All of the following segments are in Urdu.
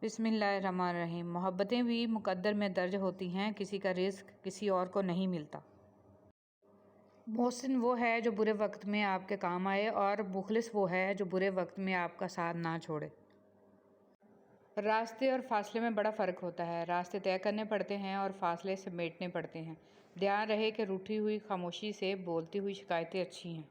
بسم اللہ الرحمن الرحیم۔ محبتیں بھی مقدر میں درج ہوتی ہیں، کسی کا رزق کسی اور کو نہیں ملتا۔ محسن وہ ہے جو برے وقت میں آپ کے کام آئے، اور مخلص وہ ہے جو برے وقت میں آپ کا ساتھ نہ چھوڑے۔ راستے اور فاصلے میں بڑا فرق ہوتا ہے۔ راستے طے کرنے پڑتے ہیں اور فاصلے سمیٹنے پڑتے ہیں۔ دھیان رہے کہ روٹھی ہوئی خاموشی سے بولتی ہوئی شکایتیں اچھی ہیں۔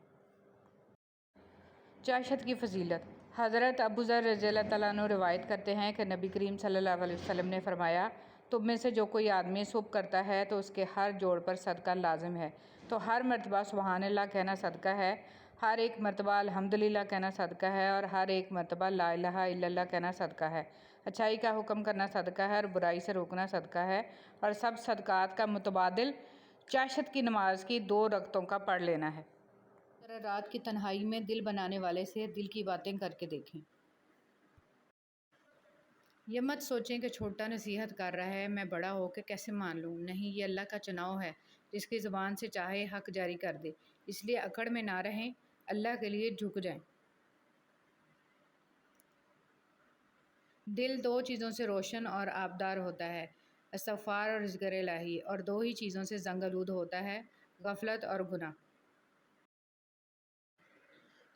چاشت کی فضیلت۔ حضرت ابو ذر رضی اللہ تعالیٰ عنہ روایت کرتے ہیں کہ نبی کریم صلی اللہ علیہ وسلم نے فرمایا، تم میں سے جو کوئی آدمی صبح کرتا ہے تو اس کے ہر جوڑ پر صدقہ لازم ہے، تو ہر مرتبہ سبحان اللہ کہنا صدقہ ہے، ہر ایک مرتبہ الحمدللہ کہنا صدقہ ہے، اور ہر ایک مرتبہ لا الہ الا اللہ کہنا صدقہ ہے۔ اچھائی کا حکم کرنا صدقہ ہے، اور برائی سے روکنا صدقہ ہے، اور سب صدقات کا متبادل چاشت کی نماز کی 2 رکعتوں کا پڑھ لینا ہے۔ ذرا رات کی تنہائی میں دل بنانے والے سے دل کی باتیں کر کے دیکھیں۔ یہ مت سوچیں کہ چھوٹا نصیحت کر رہا ہے، میں بڑا ہو کے کیسے مان لوں۔ نہیں، یہ اللہ کا چناؤ ہے، جس کی زبان سے چاہے حق جاری کر دے۔ اس لیے اکڑ میں نہ رہیں، اللہ کے لیے جھک جائیں۔ دل 2 چیزوں سے روشن اور آبدار ہوتا ہے، استغفار اور ذکر الہی، اور 2 ہی چیزوں سے زنگ آلود ہوتا ہے، غفلت اور گناہ۔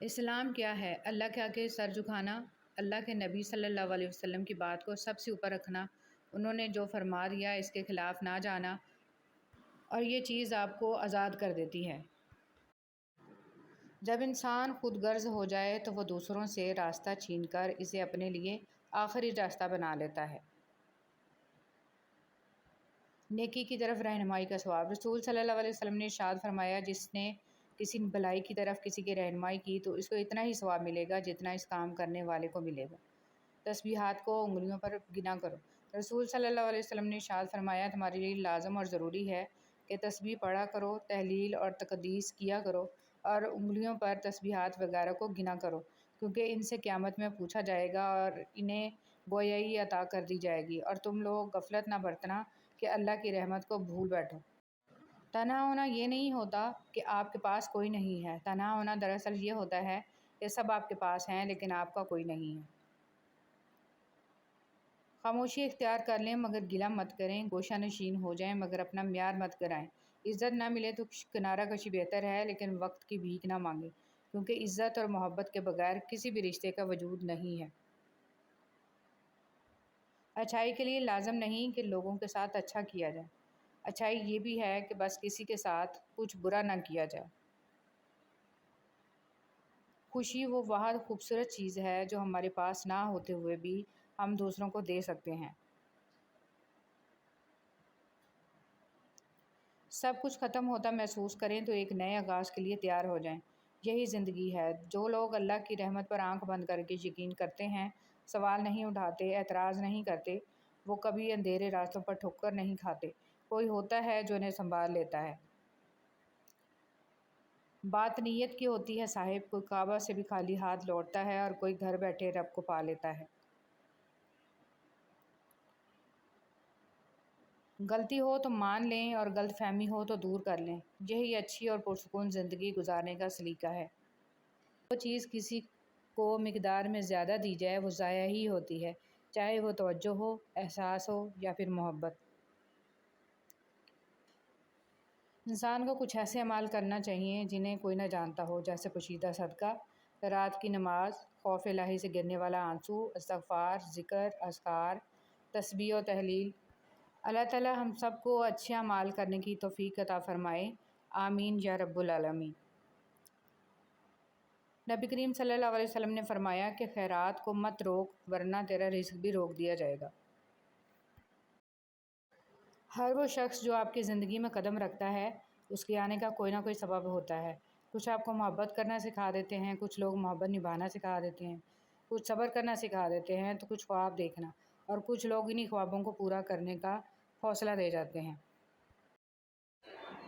اسلام کیا ہے؟ اللہ کے آگے سر جھکانا، اللہ کے نبی صلی اللہ علیہ وسلم کی بات کو سب سے اوپر رکھنا، انہوں نے جو فرما دیا اس کے خلاف نہ جانا، اور یہ چیز آپ کو آزاد کر دیتی ہے۔ جب انسان خود غرض ہو جائے تو وہ دوسروں سے راستہ چھین کر اسے اپنے لیے آخری راستہ بنا لیتا ہے۔ نیکی کی طرف رہنمائی کا ثواب۔ رسول صلی اللہ علیہ وسلم نے ارشاد فرمایا، جس نے کسی بھلائی کی طرف کسی کی رہنمائی کی تو اس کو اتنا ہی ثواب ملے گا جتنا اس کام کرنے والے کو ملے گا۔ تسبیحات کو انگلیوں پر گنا کرو۔ رسول صلی اللہ علیہ وسلم نے ارشاد فرمایا، تمہارے لیے لازم اور ضروری ہے کہ تسبیح پڑھا کرو، تحلیل اور تقدیس کیا کرو، اور انگلیوں پر تسبیحات وغیرہ کو گنا کرو، کیونکہ ان سے قیامت میں پوچھا جائے گا اور انہیں گویائی عطا کر دی جائے گی، اور تم لوگ غفلت نہ برتنا کہ اللہ کی رحمت کو بھول بیٹھو۔ تنہا ہونا یہ نہیں ہوتا کہ آپ کے پاس کوئی نہیں ہے، تنہا ہونا دراصل یہ ہوتا ہے کہ سب آپ کے پاس ہیں لیکن آپ کا کوئی نہیں ہے۔ خاموشی اختیار کر لیں مگر گلہ مت کریں، گوشہ نشین ہو جائیں مگر اپنا معیار مت گرائیں۔ عزت نہ ملے تو کنارہ کشی بہتر ہے، لیکن وقت کی بھیک نہ مانگیں، کیونکہ عزت اور محبت کے بغیر کسی بھی رشتے کا وجود نہیں ہے۔ اچھائی کے لیے لازم نہیں کہ لوگوں کے ساتھ اچھا کیا جائے، اچھائی یہ بھی ہے کہ بس کسی کے ساتھ کچھ برا نہ کیا جائے۔ خوشی وہ واحد خوبصورت چیز ہے جو ہمارے پاس نہ ہوتے ہوئے بھی ہم دوسروں کو دے سکتے ہیں۔ سب کچھ ختم ہوتا محسوس کریں تو ایک نئے آغاز کے لیے تیار ہو جائیں۔ یہی زندگی ہے۔ جو لوگ اللہ کی رحمت پر آنکھ بند کر کے یقین کرتے ہیں، سوال نہیں اٹھاتے، اعتراض نہیں کرتے، وہ کبھی اندھیرے راستوں پر ٹھوکر نہیں کھاتے۔ کوئی ہوتا ہے جو انہیں سنبھال لیتا ہے۔ بات نیت کی ہوتی ہے صاحب، کوئی کعبہ سے بھی خالی ہاتھ لوٹتا ہے اور کوئی گھر بیٹھے رب کو پا لیتا ہے۔ غلطی ہو تو مان لیں اور غلط فہمی ہو تو دور کر لیں، یہی اچھی اور پرسکون زندگی گزارنے کا سلیقہ ہے۔ جو چیز کسی کو مقدار میں زیادہ دی جائے وہ ضائع ہی ہوتی ہے، چاہے وہ توجہ ہو، احساس ہو یا پھر محبت۔ انسان کو کچھ ایسے اعمال کرنا چاہیے جنہیں کوئی نہ جانتا ہو، جیسے پوشیدہ صدقہ، رات کی نماز، خوف الہی سے گرنے والا آنسو، استغفار، ذکر، اذکار، تسبیح و تحلیل۔ اللہ تعالی ہم سب کو اچھے اعمال کرنے کی توفیق عطا فرمائے، آمین یا رب العالمین۔ نبی کریم صلی اللہ علیہ وسلم نے فرمایا کہ خیرات کو مت روک ورنہ تیرا رزق بھی روک دیا جائے گا۔ ہر وہ شخص جو آپ کی زندگی میں قدم رکھتا ہے، اس کے آنے کا کوئی نہ کوئی سبب ہوتا ہے۔ کچھ آپ کو محبت کرنا سکھا دیتے ہیں، کچھ لوگ محبت نبھانا سکھا دیتے ہیں، کچھ صبر کرنا سکھا دیتے ہیں تو کچھ خواب دیکھنا، اور کچھ لوگ انہی خوابوں کو پورا کرنے کا حوصلہ دے جاتے ہیں۔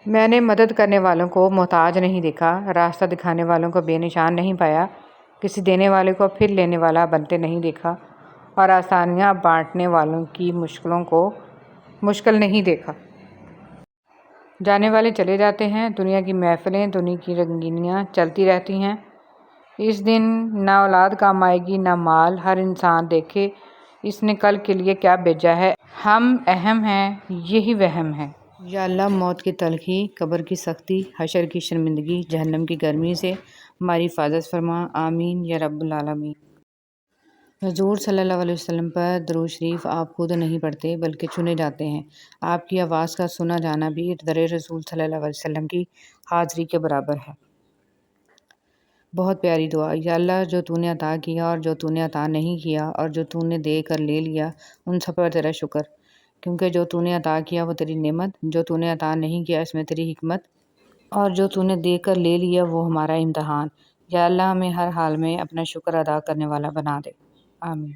میں نے مدد کرنے والوں کو محتاج نہیں دیکھا، راستہ دکھانے والوں کو بے نشان نہیں پایا، کسی دینے والے کو پھر لینے والا بنتے نہیں دیکھا، اور آسانیاں بانٹنے والوں کی مشکلوں کو مشکل نہیں دیکھا۔ جانے والے چلے جاتے ہیں، دنیا کی محفلیں، دنیا کی رنگینیاں چلتی رہتی ہیں۔ اس دن نہ اولاد کام آئے گی نہ مال، ہر انسان دیکھے اس نے کل کے لیے کیا بھیجا ہے، ہم اہم ہیں، یہی وہم ہے۔ یا اللہ، موت کی تلخی، قبر کی سختی، حشر کی شرمندگی، جہنم کی گرمی سے ہماری حفاظت فرما، آمین یا رب العالمین۔ حضور صلی اللہ علیہ وسلم پر درود شریف آپ خود نہیں پڑھتے بلکہ چنے جاتے ہیں۔ آپ کی آواز کا سنا جانا بھی در رسول صلی اللہ علیہ وسلم کی حاضری کے برابر ہے۔ بہت پیاری دعا۔ یا اللہ، جو تو نے عطا کیا اور جو تو نے عطا نہیں کیا اور جو تو نے دے کر لے لیا، ان سب پر تیرا شکر، کیونکہ جو تو نے عطا کیا وہ تیری نعمت، جو تو نے عطا نہیں کیا اس میں تیری حکمت، اور جو تو نے دے کر لے لیا وہ ہمارا امتحان۔ یا اللہ، ہمیں ہر حال میں اپنا شکر ادا کرنے والا بنا دے، آمین۔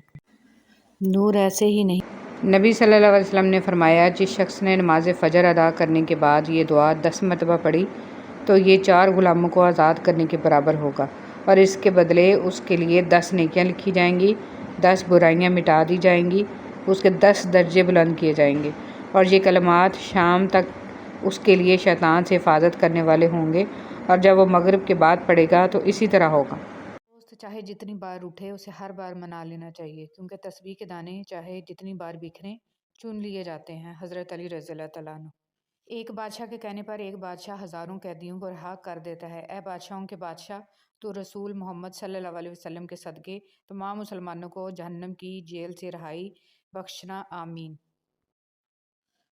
نور ایسے ہی نہیں۔ نبی صلی اللہ علیہ وسلم نے فرمایا، جس شخص نے نماز فجر ادا کرنے کے بعد یہ دعا 10 مرتبہ پڑھی تو یہ 4 غلاموں کو آزاد کرنے کے برابر ہوگا، اور اس کے بدلے اس کے لیے 10 نیکیاں لکھی جائیں گی، 10 برائیاں مٹا دی جائیں گی، اس کے 10 درجے بلند کیے جائیں گے، اور یہ کلمات شام تک اس کے لیے شیطان سے حفاظت کرنے والے ہوں گے، اور جب وہ مغرب کے بعد پڑھے گا تو اسی طرح ہوگا۔ دوست چاہے جتنی بار اٹھے اسے ہر بار منا لینا چاہیے، کیونکہ تسبیح کے دانے چاہے جتنی بار بکھریں چن لیے جاتے ہیں۔ حضرت علی رضی اللہ تعالیٰ عنہ۔ ایک بادشاہ کے کہنے پر ایک بادشاہ ہزاروں قیدیوں کو رہا کر دیتا ہے۔ اے بادشاہوں کے بادشاہ، تو رسول محمد صلی اللہ علیہ وسلم کے صدقے تمام مسلمانوں کو جہنم کی جیل سے رہائی بخشنا، آمین۔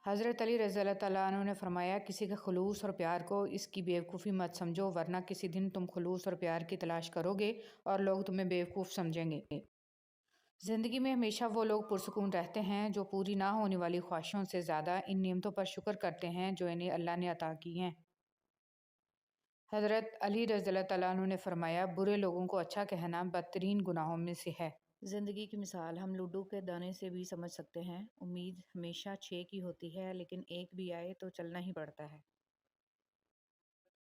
حضرت علی رضی اللہ تعالیٰ عنہ نے فرمایا، کسی کے خلوص اور پیار کو اس کی بیوقوفی مت سمجھو، ورنہ کسی دن تم خلوص اور پیار کی تلاش کرو گے اور لوگ تمہیں بیوقوف سمجھیں گے۔ زندگی میں ہمیشہ وہ لوگ پرسکون رہتے ہیں جو پوری نہ ہونے والی خواہشوں سے زیادہ ان نعمتوں پر شکر کرتے ہیں جو انہیں اللہ نے عطا کی ہیں۔ حضرت علی رضی اللہ تعالیٰ عنہ نے فرمایا، برے لوگوں کو اچھا کہنا بدترین گناہوں میں سے ہے۔ زندگی کی مثال ہم لڈو کے دانے سے بھی سمجھ سکتے ہیں۔ امید ہمیشہ 6 کی ہوتی ہے، لیکن ایک بھی آئے تو چلنا ہی پڑتا ہے۔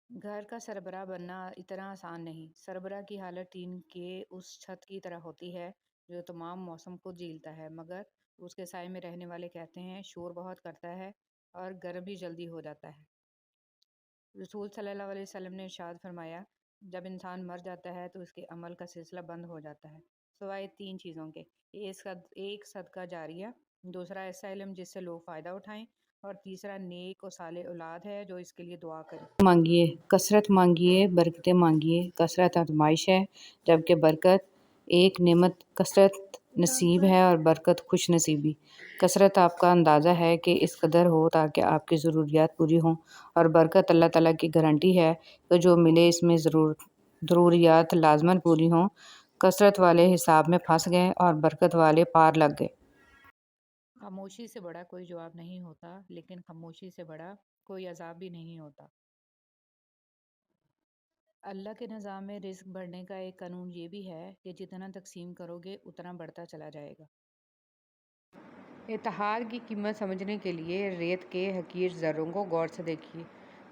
گھر کا سربراہ بننا اتنا آسان نہیں۔ سربراہ کی حالت ٹین کے اس چھت کی طرح ہوتی ہے جو تمام موسم کو جھیلتا ہے، مگر اس کے سائے میں رہنے والے کہتے ہیں شور بہت کرتا ہے اور گرم بھی جلدی ہو جاتا ہے۔ رسول صلی اللہ علیہ وسلم نے ارشاد فرمایا، جب انسان مر جاتا ہے تو اس کے عمل کا سلسلہ بند ہو جاتا ہے، سوائے 3 چیزوں کے: ایک صدقہ جاریہ، دوسرا ایسا علم جس سے لوگ فائدہ اٹھائیں، اور تیسرا نیک و صالح اولاد ہے جو اس کے لیے دعا کرے۔ مانگیے، کثرت مانگیے، برکتیں مانگیے۔ کثرت آزمائش ہے، جبکہ برکت ایک نعمت کثرت نصیب ہے اور برکت خوش نصیبی۔ کثرت آپ کا اندازہ ہے کہ اس قدر ہو تاکہ آپ کی ضروریات پوری ہوں، اور برکت اللہ تعالیٰ کی گارنٹی ہے کہ جو ملے اس میں ضروریات لازماً پوری ہوں۔ کثرت والے حساب میں پھنس گئے اور برکت والے پار لگ گئے۔ خاموشی سے بڑا کوئی جواب نہیں ہوتا، لیکن خاموشی سے بڑا کوئی عذاب بھی نہیں ہوتا۔ اللہ کے نظام میں رزق بڑھنے کا ایک قانون یہ بھی ہے کہ جتنا تقسیم کرو گے اتنا بڑھتا چلا جائے گا۔ اتحاد کی قیمت سمجھنے کے لیے ریت کے حقیر ذروں کو غور سے دیکھیے۔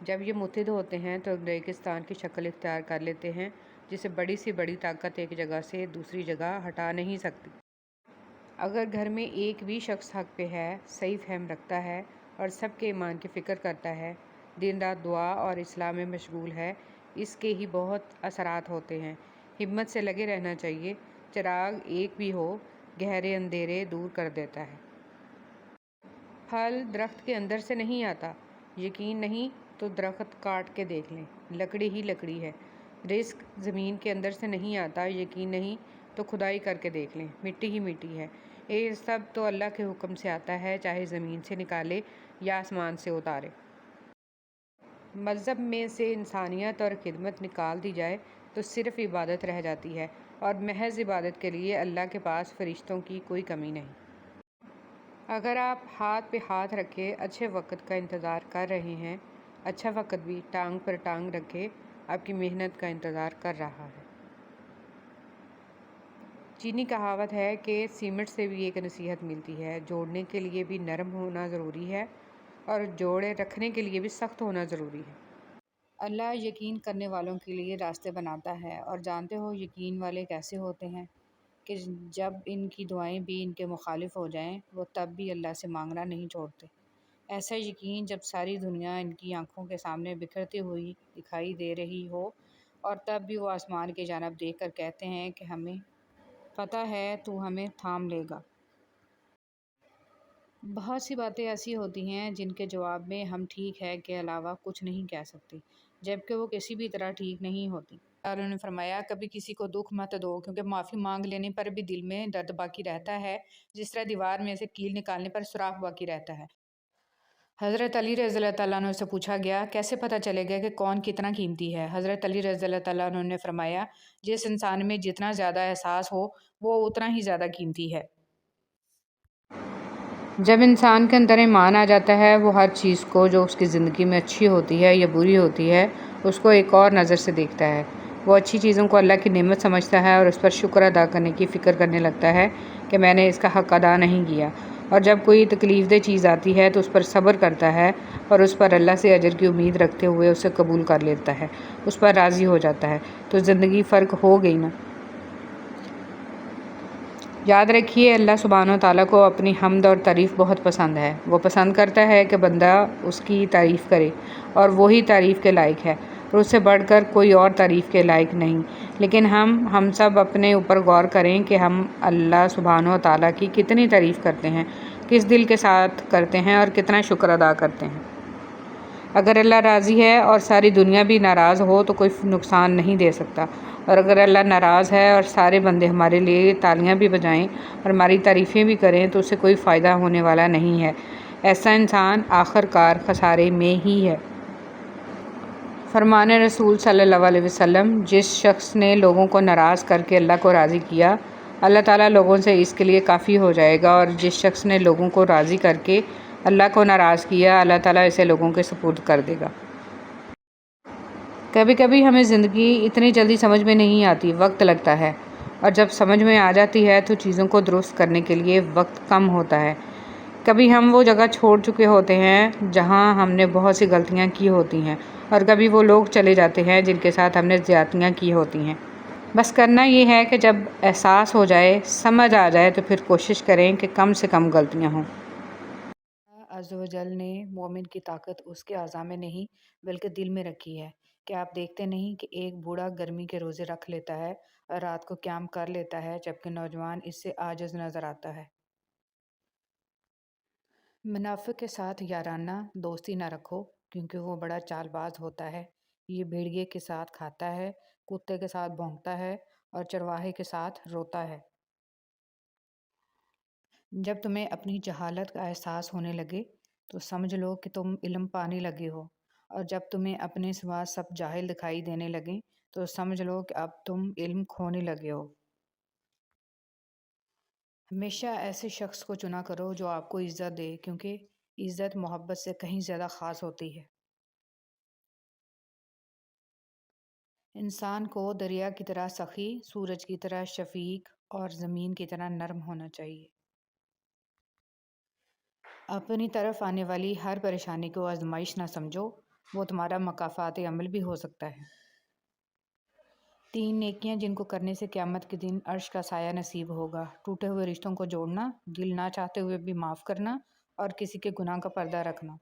جب یہ متحد ہوتے ہیں تو ریگستان کی شکل اختیار کر لیتے ہیں، جسے بڑی سی بڑی طاقت ایک جگہ سے دوسری جگہ ہٹا نہیں سکتی۔ اگر گھر میں ایک بھی شخص حق پہ ہے، صحیح فہم رکھتا ہے اور سب کے ایمان کی فکر کرتا ہے، دن رات دعا اور اصلاح میں مشغول ہے، اس کے ہی بہت اثرات ہوتے ہیں۔ ہمت سے لگے رہنا چاہیے۔ چراغ ایک بھی ہو، گہرے اندھیرے دور کر دیتا ہے۔ پھل درخت کے اندر سے نہیں آتا، یقین نہیں تو درخت کاٹ کے دیکھ لیں، لکڑی ہی لکڑی ہے۔ رزق زمین کے اندر سے نہیں آتا، یقین نہیں تو کھدائی کر کے دیکھ لیں، مٹی ہی مٹی ہے۔ یہ سب تو اللہ کے حکم سے آتا ہے، چاہے زمین سے نکالے یا آسمان سے اتارے۔ مذہب میں سے انسانیت اور خدمت نکال دی جائے تو صرف عبادت رہ جاتی ہے، اور محض عبادت کے لیے اللہ کے پاس فرشتوں کی کوئی کمی نہیں۔ اگر آپ ہاتھ پہ ہاتھ رکھے اچھے وقت کا انتظار کر رہے ہیں، اچھا وقت بھی ٹانگ پر ٹانگ رکھے آپ کی محنت کا انتظار کر رہا ہے۔ چینی کہاوت ہے کہ سیمنٹ سے بھی ایک نصیحت ملتی ہے، جوڑنے کے لیے بھی نرم ہونا ضروری ہے اور جوڑے رکھنے کے لیے بھی سخت ہونا ضروری ہے۔ اللہ یقین کرنے والوں کے لیے راستے بناتا ہے، اور جانتے ہو یقین والے کیسے ہوتے ہیں کہ جب ان کی دعائیں بھی ان کے مخالف ہو جائیں وہ تب بھی اللہ سے مانگنا نہیں چھوڑتے۔ ایسا یقین جب ساری دنیا ان کی آنکھوں کے سامنے بکھرتی ہوئی دکھائی دے رہی ہو، اور تب بھی وہ آسمان کی جانب دیکھ کر کہتے ہیں کہ ہمیں پتہ ہے تو ہمیں تھام لے گا۔ بہت سی باتیں ایسی ہوتی ہیں جن کے جواب میں ہم ٹھیک ہے کے علاوہ کچھ نہیں کہہ سکتے، جبکہ وہ کسی بھی طرح ٹھیک نہیں ہوتی۔ اور انہوں نے فرمایا کبھی کسی کو دکھ مت دو، کیونکہ معافی مانگ لینے پر بھی دل میں درد باقی رہتا ہے، جس طرح دیوار میں سے کیل نکالنے پر سوراخ باقی رہتا ہے۔ حضرت علی رضی اللہ تعالیٰ عنہ سے پوچھا گیا کیسے پتہ چلے گا کہ کون کتنا قیمتی ہے؟ حضرت علی رضی اللہ تعالیٰ عنہ نے فرمایا جس انسان میں جتنا زیادہ احساس ہو وہ اتنا ہی زیادہ قیمتی ہے۔ جب انسان کے اندر ایمان آ جاتا ہے، وہ ہر چیز کو جو اس کی زندگی میں اچھی ہوتی ہے یا بری ہوتی ہے اس کو ایک اور نظر سے دیکھتا ہے۔ وہ اچھی چیزوں کو اللہ کی نعمت سمجھتا ہے اور اس پر شکر ادا کرنے کی فکر کرنے لگتا ہے کہ میں نے اس کا حق ادا نہیں کیا، اور جب کوئی تکلیف دہ چیز آتی ہے تو اس پر صبر کرتا ہے اور اس پر اللہ سے اجر کی امید رکھتے ہوئے اسے قبول کر لیتا ہے، اس پر راضی ہو جاتا ہے، تو زندگی فرق ہو گئی نا۔ یاد رکھیے اللہ سبحانہ و تعالیٰ کو اپنی حمد اور تعریف بہت پسند ہے۔ وہ پسند کرتا ہے کہ بندہ اس کی تعریف کرے، اور وہی تعریف کے لائق ہے، اور اس سے بڑھ کر کوئی اور تعریف کے لائق نہیں۔ لیکن ہم سب اپنے اوپر غور کریں کہ ہم اللہ سبحانہ و تعالیٰ کی کتنی تعریف کرتے ہیں، کس دل کے ساتھ کرتے ہیں اور کتنا شکر ادا کرتے ہیں۔ اگر اللہ راضی ہے اور ساری دنیا بھی ناراض ہو تو کوئی نقصان نہیں دے سکتا، اور اگر اللہ ناراض ہے اور سارے بندے ہمارے لیے تالیاں بھی بجائیں اور ہماری تعریفیں بھی کریں تو اسے کوئی فائدہ ہونے والا نہیں ہے۔ ایسا انسان آخر کار خسارے میں ہی ہے۔ فرمان رسول صلی اللہ علیہ وسلم، جس شخص نے لوگوں کو ناراض کر کے اللہ کو راضی کیا، اللہ تعالیٰ لوگوں سے اس کے لیے کافی ہو جائے گا، اور جس شخص نے لوگوں کو راضی کر کے اللہ کو ناراض کیا، اللہ تعالیٰ اسے لوگوں کے سپرد کر دے گا۔ کبھی کبھی ہمیں زندگی اتنی جلدی سمجھ میں نہیں آتی، وقت لگتا ہے، اور جب سمجھ میں آ جاتی ہے تو چیزوں کو درست کرنے کے لیے وقت کم ہوتا ہے۔ کبھی ہم وہ جگہ چھوڑ چکے ہوتے ہیں جہاں ہم نے بہت سی غلطیاں کی ہوتی ہیں، اور کبھی وہ لوگ چلے جاتے ہیں جن کے ساتھ ہم نے زیادتیاں کی ہوتی ہیں۔ بس کرنا یہ ہے کہ جب احساس ہو جائے، سمجھ آ جائے، تو پھر کوشش کریں کہ کم سے کم غلطیاں ہوں۔ اللہ عز و جل نے مومن کی طاقت اس کے اعضاء میں نہیں بلکہ دل میں رکھی ہے۔ کہ آپ دیکھتے نہیں کہ ایک بوڑھا گرمی کے روزے رکھ لیتا ہے اور رات کو قیام کر لیتا ہے، جبکہ نوجوان اس سے عاجز نظر آتا ہے۔ منافق کے ساتھ یارانہ دوستی نہ رکھو، کیونکہ وہ بڑا چال باز ہوتا ہے۔ یہ بھیڑیے کے ساتھ کھاتا ہے، کتے کے ساتھ بھونکتا ہے اور چرواہے کے ساتھ روتا ہے۔ جب تمہیں اپنی جہالت کا احساس ہونے لگے تو سمجھ لو کہ تم علم پانے لگے ہو، اور جب تمہیں اپنے سوا سب جاہل دکھائی دینے لگیں تو سمجھ لو کہ اب تم علم کھونے لگے ہو۔ ہمیشہ ایسے شخص کو چنا کرو جو آپ کو عزت دے، کیونکہ عزت محبت سے کہیں زیادہ خاص ہوتی ہے۔ انسان کو دریا کی طرح سخی، سورج کی طرح شفیق اور زمین کی طرح نرم ہونا چاہیے۔ اپنی طرف آنے والی ہر پریشانی کو آزمائش نہ سمجھو، وہ تمہارا مکافات عمل بھی ہو سکتا ہے۔ 3 نیکیاں جن کو کرنے سے قیامت کے دن عرش کا سایہ نصیب ہوگا: ٹوٹے ہوئے رشتوں کو جوڑنا، دل نہ چاہتے ہوئے بھی معاف کرنا، اور کسی کے گناہ کا پردہ رکھنا۔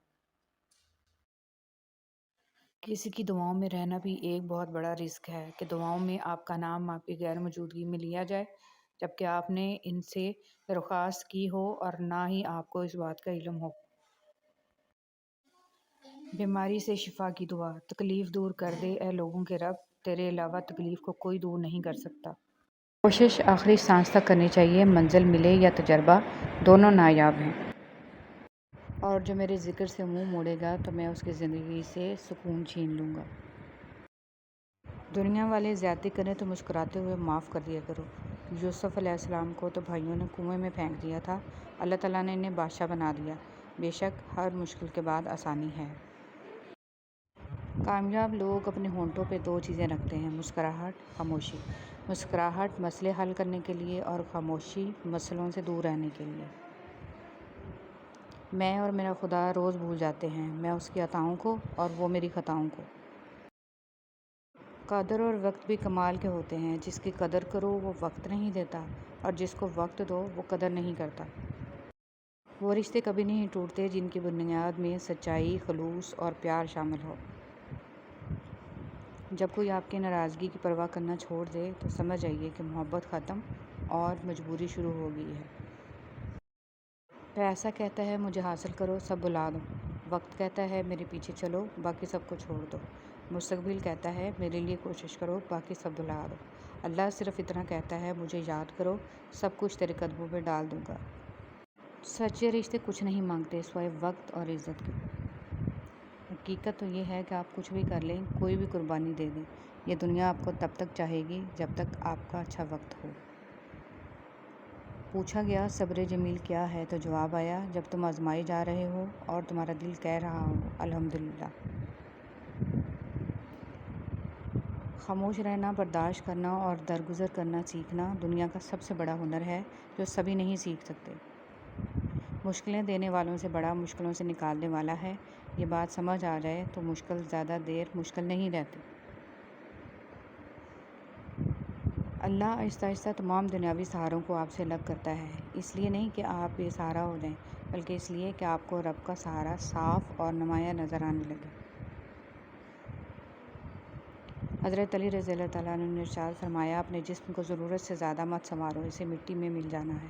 کسی کی دعاؤں میں رہنا بھی ایک بہت بڑا رزق ہے کہ دعاؤں میں آپ کا نام آپ کی غیر موجودگی میں لیا جائے، جبکہ آپ نے ان سے درخواست کی ہو اور نہ ہی آپ کو اس بات کا علم ہو۔ بیماری سے شفا کی دعا: تکلیف دور کر دے اے لوگوں کے رب، تیرے علاوہ تکلیف کو کوئی دور نہیں کر سکتا۔ کوشش آخری سانس تک کرنی چاہیے، منزل ملے یا تجربہ، دونوں نایاب ہیں۔ اور جو میرے ذکر سے منہ موڑے گا تو میں اس کی زندگی سے سکون چھین لوں گا۔ دنیا والے زیادتی کریں تو مسکراتے ہوئے معاف کر دیا کرو۔ یوسف علیہ السلام کو تو بھائیوں نے کنویں میں پھینک دیا تھا، اللہ تعالیٰ نے انہیں بادشاہ بنا دیا۔ بے شک ہر مشکل کے بعد آسانی ہے۔ کامیاب لوگ اپنے ہونٹوں پہ 2 چیزیں رکھتے ہیں: مسکراہٹ، خاموشی۔ مسکراہٹ مسئلے حل کرنے کے لیے، اور خاموشی مسئلوں سے دور رہنے کے لیے۔ میں اور میرا خدا روز بھول جاتے ہیں، میں اس کی عطاؤں کو اور وہ میری خطاؤں کو۔ قدر اور وقت بھی کمال کے ہوتے ہیں، جس کی قدر کرو وہ وقت نہیں دیتا، اور جس کو وقت دو وہ قدر نہیں کرتا۔ وہ رشتے کبھی نہیں ٹوٹتے جن کی بنیاد میں سچائی، خلوص اور پیار شامل ہو۔ جب کوئی آپ کی ناراضگی کی پرواہ کرنا چھوڑ دے تو سمجھ جائیے کہ محبت ختم اور مجبوری شروع ہو گئی ہے۔ پیسہ کہتا ہے مجھے حاصل کرو، سب بلا دو۔ وقت کہتا ہے میرے پیچھے چلو، باقی سب کو چھوڑ دو۔ مستقبل کہتا ہے میرے لیے کوشش کرو، باقی سب بلا دو۔ اللہ صرف اتنا کہتا ہے مجھے یاد کرو، سب کچھ تیرے قدموں پہ ڈال دوں گا۔ سچے رشتے کچھ نہیں مانگتے سوائے وقت اور عزت کی۔ حقیقت تو یہ ہے کہ آپ کچھ بھی کر لیں، کوئی بھی قربانی دے دیں، یہ دنیا آپ کو تب تک چاہے گی جب تک آپ کا اچھا وقت ہو۔ پوچھا گیا صبر جمیل کیا ہے تو جواب آیا، جب تم آزمائے جا رہے ہو اور تمہارا دل کہہ رہا ہو الحمدللہ۔ خاموش رہنا، برداشت کرنا اور درگزر کرنا سیکھنا دنیا کا سب سے بڑا ہنر ہے جو سبھی نہیں سیکھ سکتے۔ مشکلیں دینے والوں سے بڑا مشکلوں سے نکالنے والا ہے۔ یہ بات سمجھ آ جائے تو مشکل زیادہ دیر مشکل نہیں رہتی۔ اللہ آہستہ آہستہ تمام دنیاوی سہاروں کو آپ سے الگ کرتا ہے، اس لیے نہیں کہ آپ بے سہارا ہو جائیں، بلکہ اس لیے کہ آپ کو رب کا سہارا صاف اور نمایاں نظر آنے لگے۔ حضرت علی رضی اللہ تعالیٰ عنہ نے ارشاد فرمایا، اپنے جسم کو ضرورت سے زیادہ مت سنوارو، اسے مٹی میں مل جانا ہے۔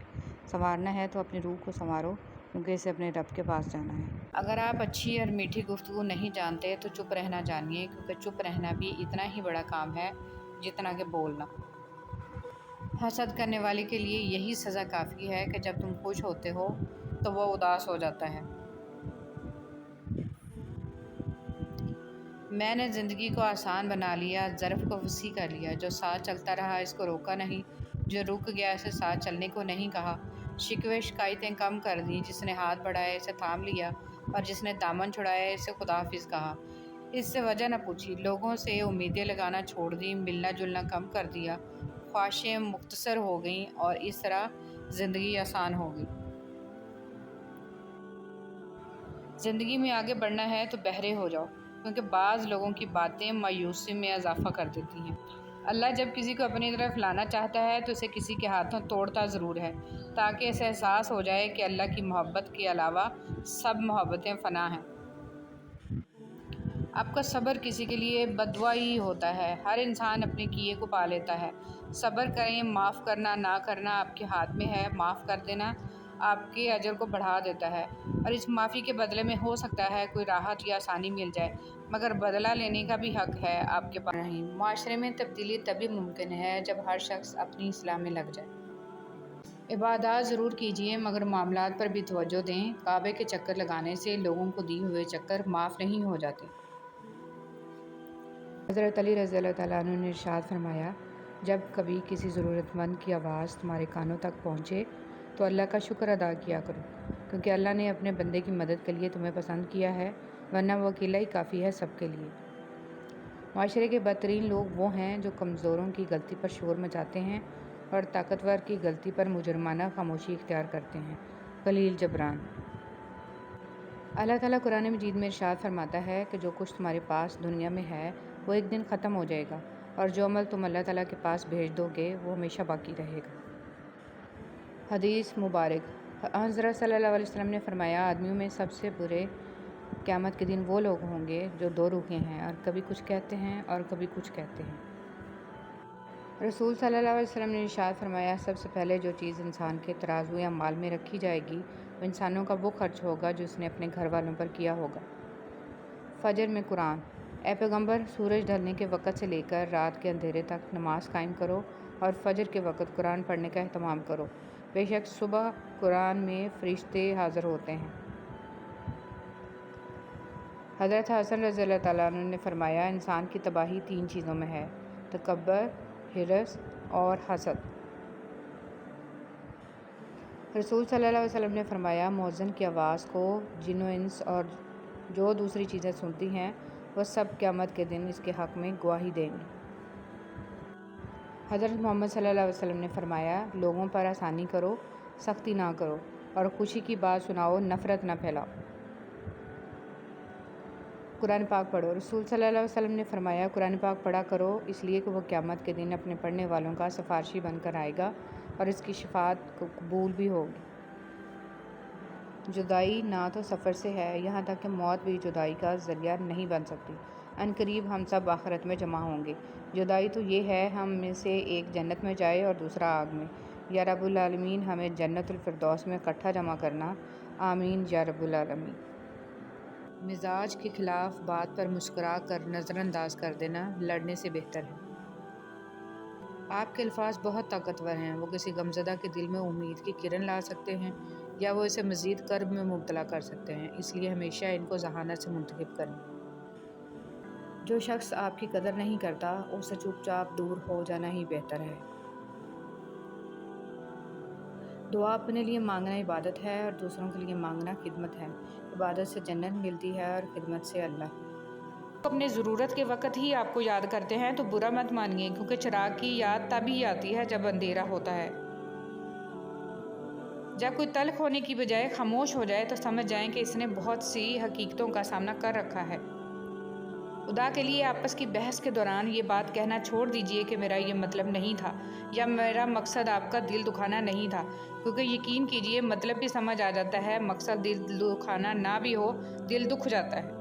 سنوارنا ہے تو اپنی روح کو سنوارو، کیونکہ اسے اپنے رب کے پاس جانا ہے۔ اگر آپ اچھی اور میٹھی گفتگو نہیں جانتے تو چپ رہنا جانیے، کیونکہ چپ رہنا بھی اتنا ہی بڑا کام ہے جتنا کہ بولنا۔ حسد کرنے والے کے لیے یہی سزا کافی ہے کہ جب تم خوش ہوتے ہو تو وہ اداس ہو جاتا ہے۔ میں نے زندگی کو آسان بنا لیا، ظرف کو وسیع کر لیا۔ جو ساتھ چلتا رہا اس کو روکا نہیں، جو رک گیا اسے ساتھ چلنے کو نہیں کہا۔ شکوے شکایتیں کم کر دیں، جس نے ہاتھ بڑھایا اسے تھام لیا، اور جس نے دامن چھڑایا اسے خدا حافظ کہا۔ اس سے وجہ نہ پوچھی، لوگوں سے امیدیں لگانا چھوڑ دیں، ملنا جلنا کم کر دیا، خواہشیں مختصر ہو گئیں، اور اس طرح زندگی آسان ہو گئی۔ زندگی میں آگے بڑھنا ہے تو بہرے ہو جاؤ، کیونکہ بعض لوگوں کی باتیں مایوسی میں اضافہ کر دیتی ہیں۔ اللہ جب کسی کو اپنی طرف لانا چاہتا ہے تو اسے کسی کے ہاتھوں توڑتا ضرور ہے، تاکہ اسے احساس ہو جائے کہ اللہ کی محبت کے علاوہ سب محبتیں فنا ہیں۔ آپ کا صبر کسی کے لیے بد دعا ہی ہوتا ہے۔ ہر انسان اپنے کیے کو پا لیتا ہے۔ صبر کریں، معاف کرنا نہ کرنا آپ کے ہاتھ میں ہے۔ معاف کر دینا آپ کے اجر کو بڑھا دیتا ہے، اور اس معافی کے بدلے میں ہو سکتا ہے کوئی راحت یا آسانی مل جائے، مگر بدلہ لینے کا بھی حق ہے آپ کے پاس نہیں۔ معاشرے میں تبدیلی تبھی ممکن ہے جب ہر شخص اپنی اصلاح میں لگ جائے۔ عبادات ضرور کیجیے مگر معاملات پر بھی توجہ دیں۔ کعبے کے چکر لگانے سے لوگوں کو دیے ہوئے چکر معاف نہیں ہو جاتے۔ حضرت علی رضی اللہ تعالیٰ عنہ نے ارشاد فرمایا، جب کبھی کسی ضرورت مند کی آواز تمہارے کانوں تک پہنچے تو اللہ کا شکر ادا کیا کرو، کیونکہ اللہ نے اپنے بندے کی مدد کے لیے تمہیں پسند کیا ہے، ورنہ وہ اکیلا ہی کافی ہے سب کے لیے۔ معاشرے کے بدترین لوگ وہ ہیں جو کمزوروں کی غلطی پر شور مچاتے ہیں اور طاقتور کی غلطی پر مجرمانہ خاموشی اختیار کرتے ہیں۔ خلیل جبران۔ اللہ تعالیٰ قرآن مجید میں ارشاد فرماتا ہے کہ جو کچھ تمہارے پاس دنیا میں ہے وہ ایک دن ختم ہو جائے گا، اور جو عمل تم اللہ تعالیٰ کے پاس بھیج دو گے وہ ہمیشہ باقی رہے گا۔ حدیث مبارک۔ حضرت صلی اللہ علیہ وسلم نے فرمایا، آدمیوں میں سب سے برے قیامت کے دن وہ لوگ ہوں گے جو دو روحیں ہیں، اور کبھی کچھ کہتے ہیں اور کبھی کچھ کہتے ہیں۔ رسول صلی اللہ علیہ وسلم نے ارشاد فرمایا، سب سے پہلے جو چیز انسان کے ترازو یا مال میں رکھی جائے گی وہ انسانوں کا وہ خرچ ہوگا جو اس نے اپنے گھر والوں پر کیا ہوگا۔ فجر میں قرآن۔ اے پیغمبر، سورج ڈھلنے کے وقت سے لے کر رات کے اندھیرے تک نماز قائم کرو، اور فجر کے وقت قرآن پڑھنے کا اہتمام کرو، بے شک صبح قرآن میں فرشتے حاضر ہوتے ہیں۔ حضرت حسن رضی اللہ تعالیٰ عنہ نے فرمایا، انسان کی تباہی تین چیزوں میں ہے: تکبر، حرص اور حسد۔ رسول صلی اللہ علیہ وسلم نے فرمایا، مؤذن کی آواز کو جن و انس اور جو دوسری چیزیں سنتی ہیں وہ سب قیامت کے دن اس کے حق میں گواہی دیں گے۔ حضرت محمد صلی اللہ علیہ وسلم نے فرمایا، لوگوں پر آسانی کرو، سختی نہ کرو، اور خوشی کی بات سناؤ، نفرت نہ پھیلاؤ۔ قرآن پاک پڑھو۔ رسول صلی اللہ علیہ وسلم نے فرمایا، قرآن پاک پڑھا کرو، اس لیے کہ وہ قیامت کے دن اپنے پڑھنے والوں کا سفارشی بن کر آئے گا اور اس کی شفاعت قبول بھی ہوگی۔ جدائی نہ تو سفر سے ہے، یہاں تک کہ موت بھی جدائی کا ذریعہ نہیں بن سکتی۔ ان قریب ہم سب آخرت میں جمع ہوں گے۔ جدائی تو یہ ہے، ہم میں سے ایک جنت میں جائے اور دوسرا آگ میں۔ یا رب العالمین ہمیں جنت الفردوس میں اکٹھا جمع کرنا، آمین یا رب العالمین۔ مزاج کے خلاف بات پر مسکرا کر نظر انداز کر دینا لڑنے سے بہتر ہے۔ آپ کے الفاظ بہت طاقتور ہیں، وہ کسی غمزدہ کے دل میں امید کی کرن لا سکتے ہیں یا وہ اسے مزید کرب میں مبتلا کر سکتے ہیں، اس لیے ہمیشہ ان کو ذہانت سے منتخب کریں۔ جو شخص آپ کی قدر نہیں کرتا، اس سے چپ چاپ دور ہو جانا ہی بہتر ہے۔ دعا اپنے لیے مانگنا عبادت ہے اور دوسروں کے لیے مانگنا خدمت ہے۔ عبادت سے جنت ملتی ہے اور خدمت سے اللہ۔ اپنے ضرورت کے وقت ہی آپ کو یاد کرتے ہیں تو برا مت مانیے، کیونکہ چراغ کی یاد تب ہی آتی ہے جب اندھیرا ہوتا ہے۔ جب کوئی تلخ ہونے کی بجائے خاموش ہو جائے تو سمجھ جائیں کہ اس نے بہت سی حقیقتوں کا سامنا کر رکھا ہے۔ خدا کے لیے آپس کی بحث کے دوران یہ بات کہنا چھوڑ دیجئے کہ میرا یہ مطلب نہیں تھا یا میرا مقصد آپ کا دل دکھانا نہیں تھا، کیونکہ یقین کیجئے مطلب بھی سمجھ آ جاتا ہے، مقصد دل دکھانا نہ بھی ہو دل دکھ جاتا ہے۔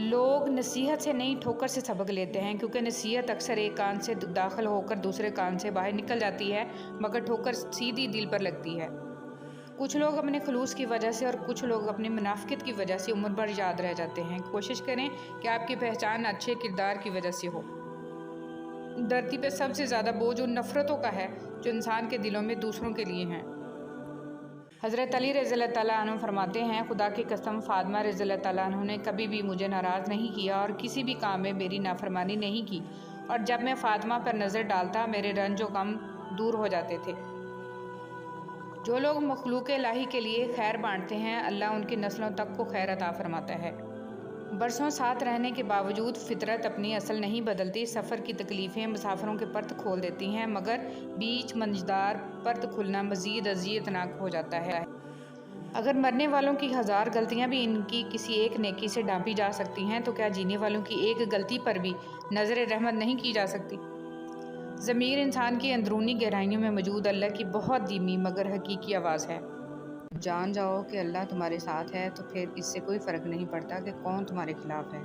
لوگ نصیحت سے نہیں ٹھوکر سے سبق لیتے ہیں، کیونکہ نصیحت اکثر ایک کان سے داخل ہو کر دوسرے کان سے باہر نکل جاتی ہے، مگر ٹھوکر سیدھی دل پر لگتی ہے۔ کچھ لوگ اپنے خلوص کی وجہ سے اور کچھ لوگ اپنی منافقت کی وجہ سے عمر بھر یاد رہ جاتے ہیں۔ کوشش کریں کہ آپ کی پہچان اچھے کردار کی وجہ سے ہو۔ دھرتی پہ سب سے زیادہ بوجھ ان نفرتوں کا ہے جو انسان کے دلوں میں دوسروں کے لیے ہیں۔ حضرت علی رضی اللہ تعالیٰ عنہ فرماتے ہیں، خدا کی قسم فاطمہ رضی اللہ تعالیٰ عنہ نے کبھی بھی مجھے ناراض نہیں کیا اور کسی بھی کام میں میری نافرمانی نہیں کی، اور جب میں فاطمہ پر نظر ڈالتا میرے رنج و غم دور ہو جاتے تھے۔ جو لوگ مخلوق الہی کے لیے خیر بانٹتے ہیں، اللہ ان کی نسلوں تک کو خیر عطا فرماتا ہے۔ برسوں ساتھ رہنے کے باوجود فطرت اپنی اصل نہیں بدلتی۔ سفر کی تکلیفیں مسافروں کے پرت کھول دیتی ہیں، مگر بیچ منجدار پرت کھلنا مزید اذیتناک ہو جاتا ہے۔ اگر مرنے والوں کی 1000 غلطیاں بھی ان کی کسی ایک نیکی سے ڈھانپی جا سکتی ہیں تو کیا جینے والوں کی ایک غلطی پر بھی نظر رحمت نہیں کی جا سکتی؟ ضمیر انسان کی اندرونی گہرائیوں میں موجود اللہ کی بہت دھیمی مگر حقیقی آواز ہے۔ جان جاؤ کہ اللہ تمہارے ساتھ ہے تو پھر اس سے کوئی فرق نہیں پڑتا کہ کون تمہارے خلاف ہے۔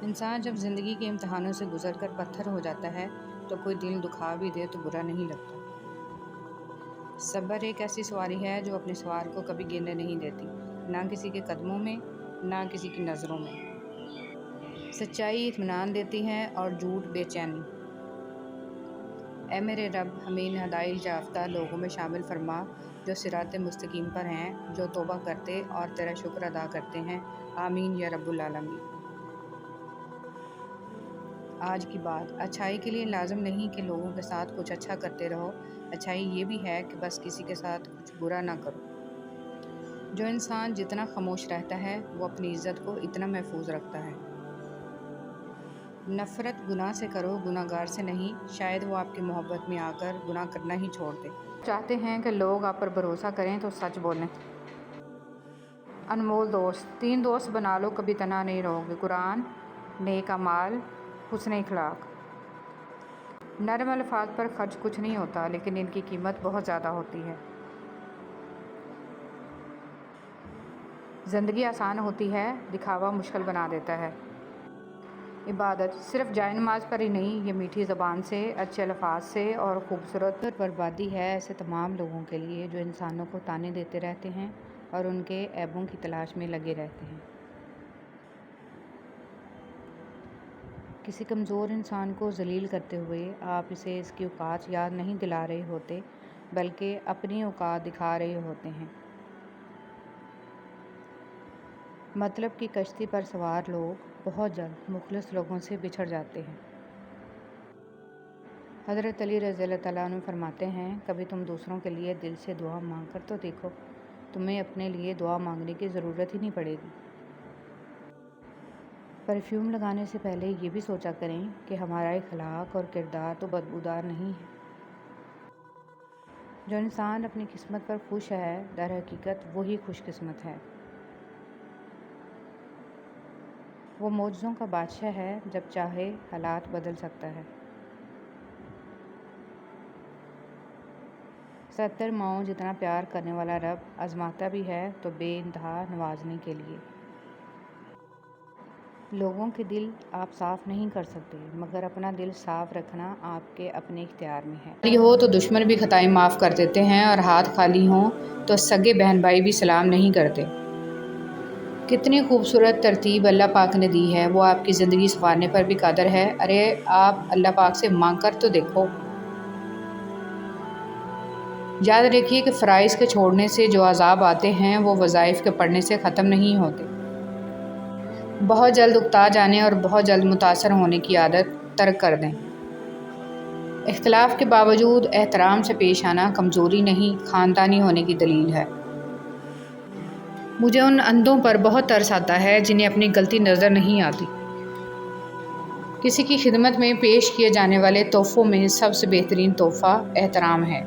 انسان جب زندگی کے امتحانوں سے گزر کر پتھر ہو جاتا ہے تو کوئی دل دکھا بھی دے تو برا نہیں لگتا۔ صبر ایک ایسی سواری ہے جو اپنے سوار کو کبھی گرنے نہیں دیتی، نہ کسی کے قدموں میں، نہ کسی کی نظروں میں۔ سچائی اطمینان دیتی ہے اور جھوٹ بے چینی۔ اے میرے رب، ہمیں ان ہدایت یافتہ لوگوں میں شامل فرما جو صراط مستقیم پر ہیں، جو توبہ کرتے اور تیرا شکر ادا کرتے ہیں، آمین یا رب العالمین۔ آج کی بات، اچھائی کے لیے لازم نہیں کہ لوگوں کے ساتھ کچھ اچھا کرتے رہو، اچھائی یہ بھی ہے کہ بس کسی کے ساتھ کچھ برا نہ کرو۔ جو انسان جتنا خاموش رہتا ہے وہ اپنی عزت کو اتنا محفوظ رکھتا ہے۔ نفرت گناہ سے کرو، گناہ گار سے نہیں، شاید وہ آپ کی محبت میں آ کر گناہ کرنا ہی چھوڑ دے۔ چاہتے ہیں کہ لوگ آپ پر بھروسہ کریں تو سچ بولیں۔ انمول دوست، 3 دوست بنا لو، کبھی تنہا نہیں رہو گے۔ قرآن، نیک اعمال، حسن اخلاق۔ نرم الفاظ پر خرچ کچھ نہیں ہوتا، لیکن ان کی قیمت بہت زیادہ ہوتی ہے۔ زندگی آسان ہوتی ہے، دکھاوا مشکل بنا دیتا ہے۔ عبادت صرف جائے نماز پر ہی نہیں، یہ میٹھی زبان سے، اچھے الفاظ سے اور خوبصورت بربادی ہے ایسے تمام لوگوں کے لیے جو انسانوں کو طعنے دیتے رہتے ہیں اور ان کے عیبوں کی تلاش میں لگے رہتے ہیں۔ کسی کمزور انسان کو ذلیل کرتے ہوئے آپ اسے اس کی اوقات یاد نہیں دلا رہے ہوتے، بلکہ اپنی اوقات دکھا رہے ہوتے ہیں۔ مطلب کی کشتی پر سوار لوگ بہت جلد مخلص لوگوں سے بچھڑ جاتے ہیں۔ حضرت علی رضی اللہ تعالیٰ عنہ فرماتے ہیں، کبھی تم دوسروں کے لیے دل سے دعا مانگ کر تو دیکھو، تمہیں اپنے لیے دعا مانگنے کی ضرورت ہی نہیں پڑے گی۔ پرفیوم لگانے سے پہلے یہ بھی سوچا کریں کہ ہمارا اخلاق اور کردار تو بدبودار نہیں ہے۔ جو انسان اپنی قسمت پر خوش ہے، در حقیقت وہی خوش قسمت ہے۔ وہ معجزوں کا بادشاہ ہے، جب چاہے حالات بدل سکتا ہے۔ 70 ماؤں جتنا پیار کرنے والا رب آزماتا بھی ہے تو بے انتہا نوازنے کے لیے۔ لوگوں کے دل آپ صاف نہیں کر سکتے، مگر اپنا دل صاف رکھنا آپ کے اپنے اختیار میں ہے۔ خالی ہو تو دشمن بھی خطائیں معاف کر دیتے ہیں، اور ہاتھ خالی ہوں تو سگے بہن بھائی بھی سلام نہیں کرتے۔ کتنی خوبصورت ترتیب اللہ پاک نے دی ہے، وہ آپ کی زندگی سنوارنے پر بھی قادر ہے۔ ارے آپ اللہ پاک سے مانگ کر تو دیکھو۔ یاد رکھیے کہ فرائض کے چھوڑنے سے جو عذاب آتے ہیں وہ وظائف کے پڑھنے سے ختم نہیں ہوتے۔ بہت جلد اکتا جانے اور بہت جلد متاثر ہونے کی عادت ترک کر دیں۔ اختلاف کے باوجود احترام سے پیش آنا کمزوری نہیں، خاندانی ہونے کی دلیل ہے۔ مجھے ان اندھوں پر بہت ترس آتا ہے جنہیں اپنی غلطی نظر نہیں آتی۔ کسی کی خدمت میں پیش کیے جانے والے تحفوں میں سب سے بہترین تحفہ احترام ہے۔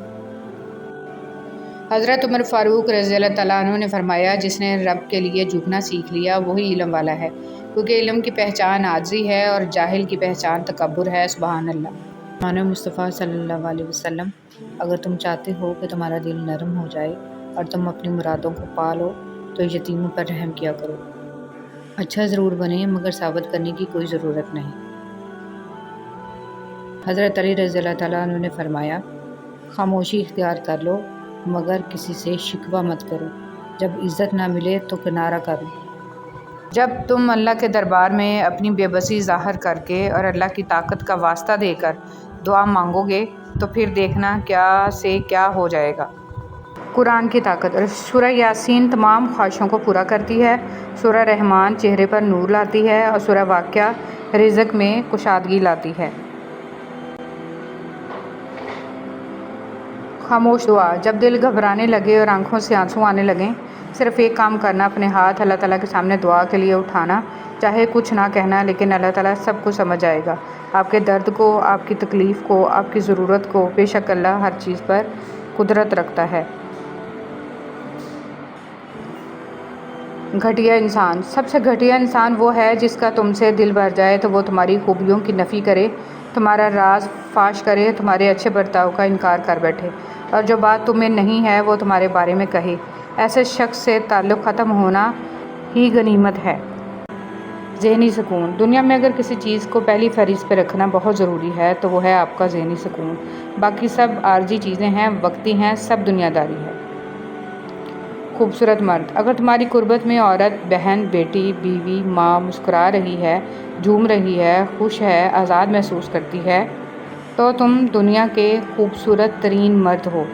حضرت عمر فاروق رضی اللہ تعالیٰ عنہ نے فرمایا، جس نے رب کے لیے جھکنا سیکھ لیا وہی علم والا ہے، کیونکہ علم کی پہچان عاجزی ہے اور جاہل کی پہچان تکبر ہے۔ سبحان اللہ۔ مانو مصطفیٰ صلی اللہ علیہ وسلم، اگر تم چاہتے ہو کہ تمہارا دل نرم ہو جائے اور تم اپنی مرادوں کو پا لو تو یتیموں پر رحم کیا کرو۔ اچھا ضرور بنے مگر ثابت کرنے کی کوئی ضرورت نہیں۔ حضرت علی رضی اللہ تعالیٰ عنہ نے فرمایا، خاموشی اختیار کر لو مگر کسی سے شکوہ مت کرو، جب عزت نہ ملے تو کنارہ کر لو۔ جب تم اللہ کے دربار میں اپنی بے بسی ظاہر کر کے اور اللہ کی طاقت کا واسطہ دے کر دعا مانگو گے تو پھر دیکھنا کیا سے کیا ہو جائے گا۔ قرآن کی طاقت۔ سورہ یاسین تمام خواہشوں کو پورا کرتی ہے، سورہ رحمان چہرے پر نور لاتی ہے اور سورہ واقعہ رزق میں کشادگی لاتی ہے۔ خاموش دعا۔ جب دل گھبرانے لگے اور آنکھوں سے آنسو آنے لگیں، صرف ایک کام کرنا، اپنے ہاتھ اللہ تعالیٰ کے سامنے دعا کے لیے اٹھانا، چاہے کچھ نہ کہنا، لیکن اللہ تعالیٰ سب کچھ سمجھ جائے گا، آپ کے درد کو، آپ کی تکلیف کو، آپ کی ضرورت کو۔ بے شک اللہ ہر چیز پر قدرت رکھتا ہے۔ گھٹیا انسان۔ سب سے گھٹیا انسان وہ ہے جس کا تم سے دل بھر جائے تو وہ تمہاری خوبیوں کی نفی کرے، تمہارا راز فاش کرے، تمہارے اچھے برتاؤ کا انکار کر بیٹھے، اور جو بات تمہیں نہیں ہے وہ تمہارے بارے میں کہے۔ ایسے شخص سے تعلق ختم ہونا ہی غنیمت ہے۔ ذہنی سکون۔ دنیا میں اگر کسی چیز کو پہلی فہرست پہ رکھنا بہت ضروری ہے تو وہ ہے آپ کا ذہنی سکون۔ باقی سب عارضی چیزیں ہیں، وقتی ہیں، سب دنیا داری ہے۔ خوبصورت مرد۔ اگر تمہاری قربت میں عورت، بہن، بیٹی، بیوی، ماں مسکرا رہی ہے، جھوم رہی ہے، خوش ہے، آزاد محسوس کرتی ہے تو تم دنیا کے خوبصورت ترین مرد ہو۔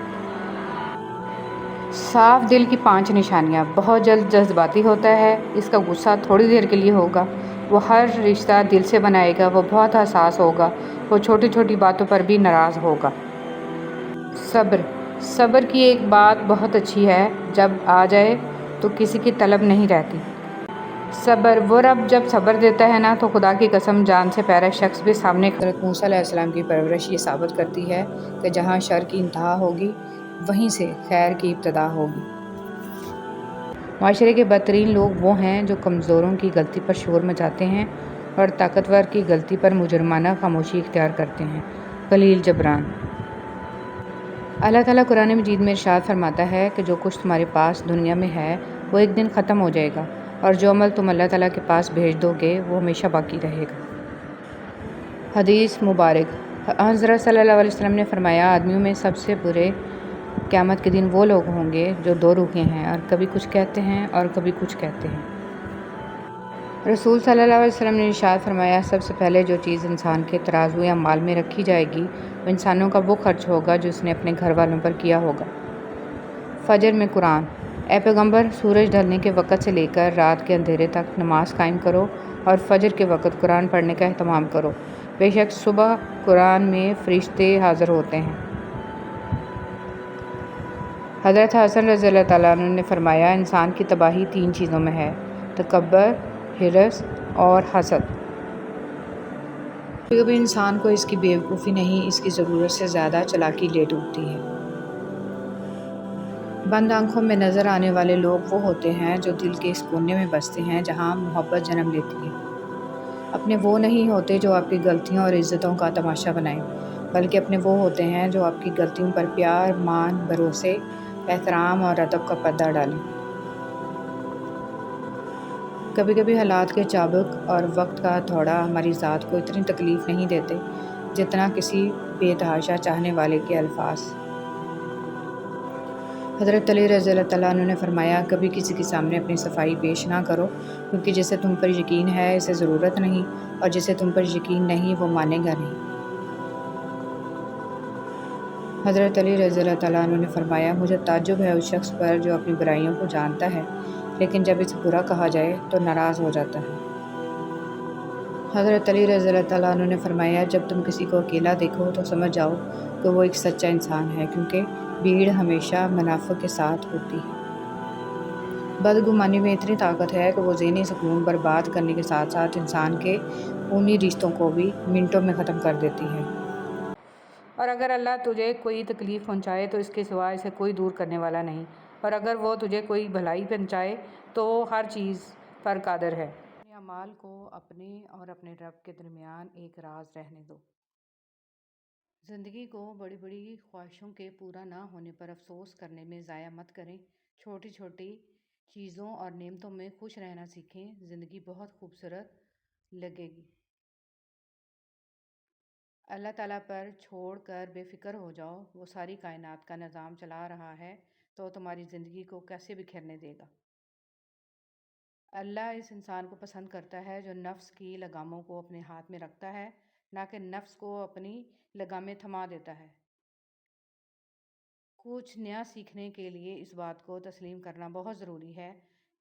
صاف دل کی 5 نشانیاں۔ بہت جلد جذباتی ہوتا ہے، اس کا غصہ تھوڑی دیر کے لیے ہوگا، وہ ہر رشتہ دل سے بنائے گا، وہ بہت حساس ہوگا، وہ چھوٹی چھوٹی باتوں پر بھی ناراض ہوگا۔ صبر۔ صبر کی ایک بات بہت اچھی ہے، جب آ جائے تو کسی کی طلب نہیں رہتی۔ صبر۔ وہ رب جب صبر دیتا ہے نا تو خدا کی قسم جان سے پیارا شخص بھی سامنے۔ حضرت موسیٰ علیہ السلام کی پرورش یہ ثابت کرتی ہے کہ جہاں شر کی انتہا ہوگی وہیں سے خیر کی ابتدا ہوگی۔ معاشرے کے بدترین لوگ وہ ہیں جو کمزوروں کی غلطی پر شور مچاتے ہیں اور طاقتور کی غلطی پر مجرمانہ خاموشی اختیار کرتے ہیں۔ خلیل جبران۔ اللہ تعالیٰ قرآن مجید میں ارشاد فرماتا ہے کہ جو کچھ تمہارے پاس دنیا میں ہے وہ ایک دن ختم ہو جائے گا، اور جو عمل تم اللہ تعالیٰ کے پاس بھیج دو گے وہ ہمیشہ باقی رہے گا۔ حدیث مبارک۔ حضرت صلی اللہ علیہ وسلم نے فرمایا، آدمیوں میں سب سے برے قیامت کے دن وہ لوگ ہوں گے جو 2 روحیں ہیں، اور کبھی کچھ کہتے ہیں اور کبھی کچھ کہتے ہیں۔ رسول صلی اللہ علیہ وسلم نے ارشاد فرمایا، سب سے پہلے جو چیز انسان کے ترازو یا مال میں رکھی جائے گی وہ انسانوں کا وہ خرچ ہوگا جو اس نے اپنے گھر والوں پر کیا ہوگا۔ فجر میں قرآن۔ اے پیغمبر، سورج ڈھلنے کے وقت سے لے کر رات کے اندھیرے تک نماز قائم کرو اور فجر کے وقت قرآن پڑھنے کا اہتمام کرو، بے شک صبح قرآن میں فرشتے حاضر ہوتے ہیں۔ حضرت حسن رضی اللہ تعالیٰ عنہ نے فرمایا، انسان کی تباہی 3 چیزوں میں ہے: تکبر، حرص اور حسد۔ کبھی انسان کو اس کی بے وقوفی نہیں، اس کی ضرورت سے زیادہ چالاکی لے ڈوبتی ہے۔ بند آنکھوں میں نظر آنے والے لوگ وہ ہوتے ہیں جو دل کے اس کونے میں بستے ہیں جہاں محبت جنم لیتی ہے۔ اپنے وہ نہیں ہوتے جو آپ کی غلطیوں اور عزتوں کا تماشا بنائیں، بلکہ اپنے وہ ہوتے ہیں جو آپ کی غلطیوں پر پیار، مان، بھروسے، احترام اور ادب کا پردہ ڈالیں۔ کبھی کبھی حالات کے چابک اور وقت کا تھوڑا ہماری ذات کو اتنی تکلیف نہیں دیتے جتنا کسی بے تحاشا چاہنے والے کے الفاظ۔ حضرت علی رضی اللہ تعالیٰ عنہ نے فرمایا، کبھی کسی کے سامنے اپنی صفائی پیش نہ کرو، کیونکہ جسے تم پر یقین ہے اسے ضرورت نہیں، اور جسے تم پر یقین نہیں وہ مانے گا نہیں۔ حضرت علی رضی اللہ تعالیٰ عنہ نے فرمایا، مجھے تعجب ہے اس شخص پر جو اپنی برائیوں کو جانتا ہے لیکن جب اسے برا کہا جائے تو ناراض ہو جاتا ہے۔ حضرت علی رضی اللہ تعالیٰ عنہ نے فرمایا، جب تم کسی کو اکیلا دیکھو تو سمجھ جاؤ کہ وہ ایک سچا انسان ہے، کیونکہ بھیڑ ہمیشہ منافع کے ساتھ ہوتی ہے۔ بدگمانی میں اتنی طاقت ہے کہ وہ ذہنی سکون برباد کرنے کے ساتھ ساتھ انسان کے خونی رشتوں کو بھی منٹوں میں ختم کر دیتی ہے۔ اور اگر اللہ تجھے کوئی تکلیف پہنچائے تو اس کے سوا اسے کوئی دور کرنے والا نہیں، اور اگر وہ تجھے کوئی بھلائی پہنچائے تو وہ ہر چیز پر قادر ہے۔ اپنے اعمال کو اپنے اور اپنے رب کے درمیان ایک راز رہنے دو۔ زندگی کو بڑی بڑی خواہشوں کے پورا نہ ہونے پر افسوس کرنے میں ضائع مت کریں، چھوٹی چھوٹی چیزوں اور نعمتوں میں خوش رہنا سیکھیں، زندگی بہت خوبصورت لگے گی۔ اللہ تعالیٰ پر چھوڑ کر بے فکر ہو جاؤ، وہ ساری کائنات کا نظام چلا رہا ہے تو تمہاری زندگی کو کیسے بکھیرنے دے گا۔ اللہ اس انسان کو پسند کرتا ہے جو نفس کی لگاموں کو اپنے ہاتھ میں رکھتا ہے، نہ کہ نفس کو اپنی لگامیں تھما دیتا ہے۔ کچھ نیا سیکھنے کے لیے اس بات کو تسلیم کرنا بہت ضروری ہے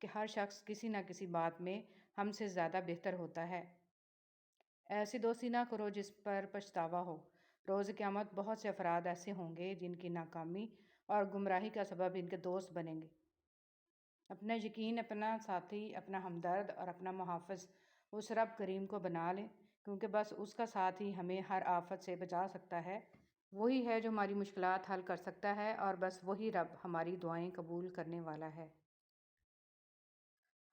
کہ ہر شخص کسی نہ کسی بات میں ہم سے زیادہ بہتر ہوتا ہے۔ ایسی دوستی نہ کرو جس پر پچھتاوا ہو۔ روز قیامت بہت سے افراد ایسے ہوں گے جن کی ناکامی اور گمراہی کا سبب ان کے دوست بنیں گے۔ اپنا یقین، اپنا ساتھی، اپنا ہمدرد اور اپنا محافظ اس رب کریم کو بنا لیں، کیونکہ بس اس کا ساتھ ہی ہمیں ہر آفت سے بچا سکتا ہے۔ وہی ہے جو ہماری مشکلات حل کر سکتا ہے، اور بس وہی رب ہماری دعائیں قبول کرنے والا ہے۔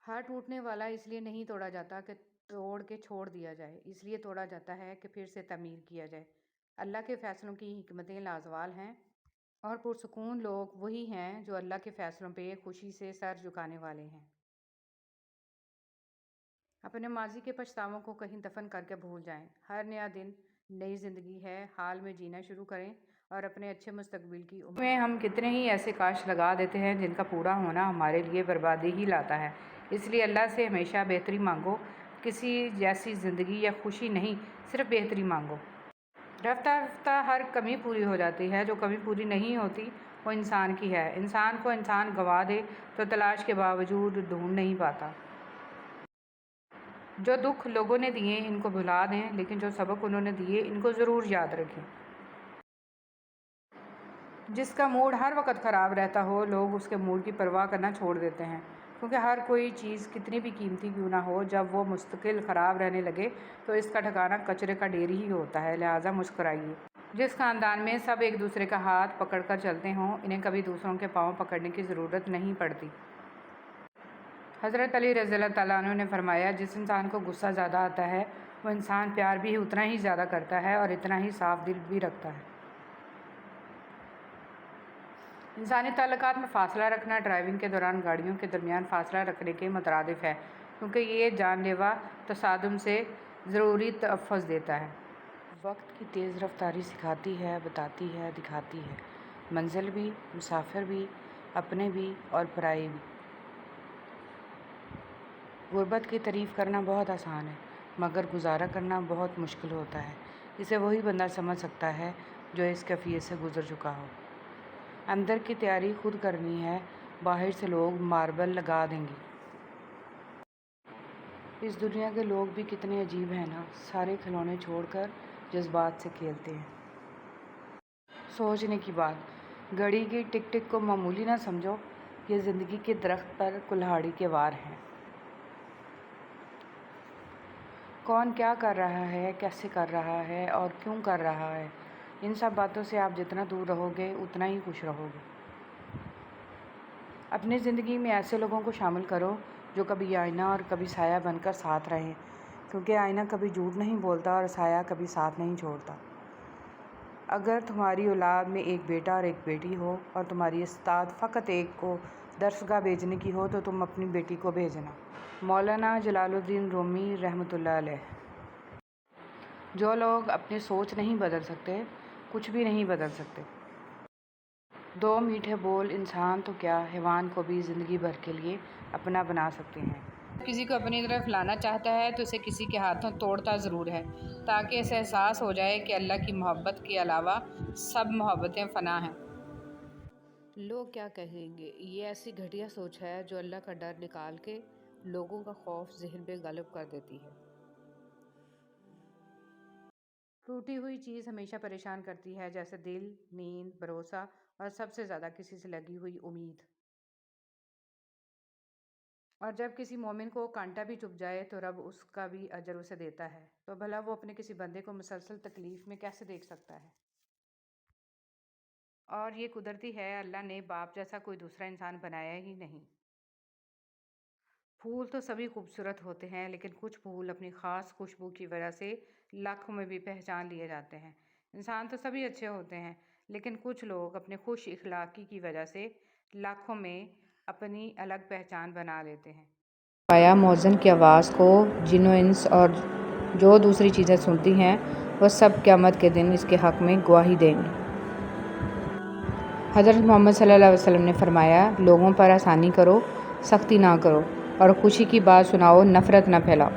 ہار ٹوٹنے والا اس لیے نہیں توڑا جاتا کہ توڑ کے چھوڑ دیا جائے، اس لیے توڑا جاتا ہے کہ پھر سے تعمیر کیا جائے۔ اللہ کے فیصلوں کی حکمتیں لازوال ہیں، اور پرسکون لوگ وہی ہیں جو اللہ کے فیصلوں پہ خوشی سے سر جھکانے والے ہیں۔ اپنے ماضی کے پچھتاووں کو کہیں دفن کر کے بھول جائیں۔ ہر نیا دن نئی زندگی ہے، حال میں جینا شروع کریں اور اپنے اچھے مستقبل کی امید میں ہم کتنے ہی ایسے کاش لگا دیتے ہیں جن کا پورا ہونا ہمارے لیے بربادی ہی لاتا ہے۔ اس لیے اللہ سے ہمیشہ بہتری مانگو، کسی جیسی زندگی یا خوشی نہیں، صرف بہتری مانگو۔ رفتہ رفتہ ہر کمی پوری ہو جاتی ہے، جو کمی پوری نہیں ہوتی وہ انسان کی ہے۔ انسان کو انسان گنوا دے تو تلاش کے باوجود ڈھونڈ نہیں پاتا۔ جو دکھ لوگوں نے دیے ان کو بھلا دیں، لیکن جو سبق انہوں نے دیے ان کو ضرور یاد رکھیں۔ جس کا موڈ ہر وقت خراب رہتا ہو، لوگ اس کے موڈ کی پرواہ کرنا چھوڑ دیتے ہیں، کیونکہ ہر کوئی چیز کتنی بھی قیمتی کیوں نہ ہو، جب وہ مستقل خراب رہنے لگے تو اس کا ٹھکانہ کچرے کا ڈھیر ہی ہوتا ہے۔ لہٰذا مسکرائیے۔ جس خاندان میں سب ایک دوسرے کا ہاتھ پکڑ کر چلتے ہوں، انہیں کبھی دوسروں کے پاؤں پکڑنے کی ضرورت نہیں پڑتی۔ حضرت علی رضی اللہ تعالیٰ عنہ نے فرمایا، جس انسان کو غصہ زیادہ آتا ہے وہ انسان پیار بھی اتنا ہی زیادہ کرتا ہے اور اتنا ہی صاف دل بھی رکھتا ہے۔ انسانی تعلقات میں فاصلہ رکھنا ڈرائیونگ کے دوران گاڑیوں کے درمیان فاصلہ رکھنے کے مترادف ہے، کیونکہ یہ جان لیوا تصادم سے ضروری تحفظ دیتا ہے۔ وقت کی تیز رفتاری سکھاتی ہے، بتاتی ہے، دکھاتی ہے، منزل بھی، مسافر بھی، اپنے بھی اور پرائے بھی۔ غربت کی تعریف کرنا بہت آسان ہے، مگر گزارا کرنا بہت مشکل ہوتا ہے۔ اسے وہی بندہ سمجھ سکتا ہے جو اس کیفیت سے گزر چکا ہو۔ اندر کی تیاری خود کرنی ہے، باہر سے لوگ ماربل لگا دیں گے۔ اس دنیا کے لوگ بھی کتنے عجیب ہیں نا، سارے کھلونے چھوڑ کر جذبات سے کھیلتے ہیں۔ سوچنے کی بات، گھڑی کی ٹک ٹک کو معمولی نہ سمجھو، یہ زندگی کے درخت پر کلہاڑی کے وار ہیں۔ کون کیا کر رہا ہے، کیسے کر رہا ہے اور کیوں کر رہا ہے، ان سب باتوں سے آپ جتنا دور رہو گے اتنا ہی خوش رہو گے۔ اپنی زندگی میں ایسے لوگوں کو شامل کرو جو کبھی آئینہ اور کبھی سایہ بن کر ساتھ رہیں، کیونکہ آئینہ کبھی جھوٹ نہیں بولتا اور سایہ کبھی ساتھ نہیں چھوڑتا۔ اگر تمہاری اولاد میں ایک بیٹا اور ایک بیٹی ہو اور تمہاری استاد فقط ایک کو درسگاہ بھیجنے کی ہو تو تم اپنی بیٹی کو بھیجنا۔ مولانا جلال الدین رومی رحمۃ اللہ علیہ۔ جو لوگ اپنی سوچ نہیں بدل سکتے، کچھ بھی نہیں بدل سکتے۔ دو میٹھے بول انسان تو کیا حیوان کو بھی زندگی بھر کے لیے اپنا بنا سکتے ہیں۔ کسی کو اپنی طرف لانا چاہتا ہے تو اسے کسی کے ہاتھوں توڑتا ضرور ہے، تاکہ اسے احساس ہو جائے کہ اللہ کی محبت کے علاوہ سب محبتیں فنا ہیں۔ لوگ کیا کہیں گے، یہ ایسی گھٹیا سوچ ہے جو اللہ کا ڈر نکال کے لوگوں کا خوف ذہن پہ غالب کر دیتی ہے۔ ٹوٹی ہوئی چیز ہمیشہ پریشان کرتی ہے، جیسے دل، نیند، بھروسہ اور سب سے زیادہ کسی سے لگی ہوئی امید۔ اور جب کسی مومن کو کانٹا بھی چبھ جائے تو رب اس کا بھی اجر اسے دیتا ہے، تو بھلا وہ اپنے کسی بندے کو مسلسل تکلیف میں کیسے دیکھ سکتا ہے؟ اور یہ قدرتی ہے، اللہ نے باپ جیسا کوئی دوسرا انسان بنایا ہی نہیں۔ پھول تو سبھی خوبصورت ہوتے ہیں، لیکن کچھ پھول اپنی خاص خوشبو کی وجہ سے لاکھوں میں بھی پہچان لیے جاتے ہیں۔ انسان تو سبھی اچھے ہوتے ہیں، لیکن کچھ لوگ اپنے خوش اخلاقی کی وجہ سے لاکھوں میں اپنی الگ پہچان بنا لیتے ہیں۔ آیا مؤذن کی آواز کو جن و انس اور جو دوسری چیزیں سنتی ہیں وہ سب قیامت کے دن اس کے حق میں گواہی دیں گے۔ حضرت محمد صلی اللہ علیہ وسلم نے فرمایا، لوگوں پر آسانی کرو، سختی نہ کرو، اور خوشی کی بات سناؤ، نفرت نہ پھیلاؤ۔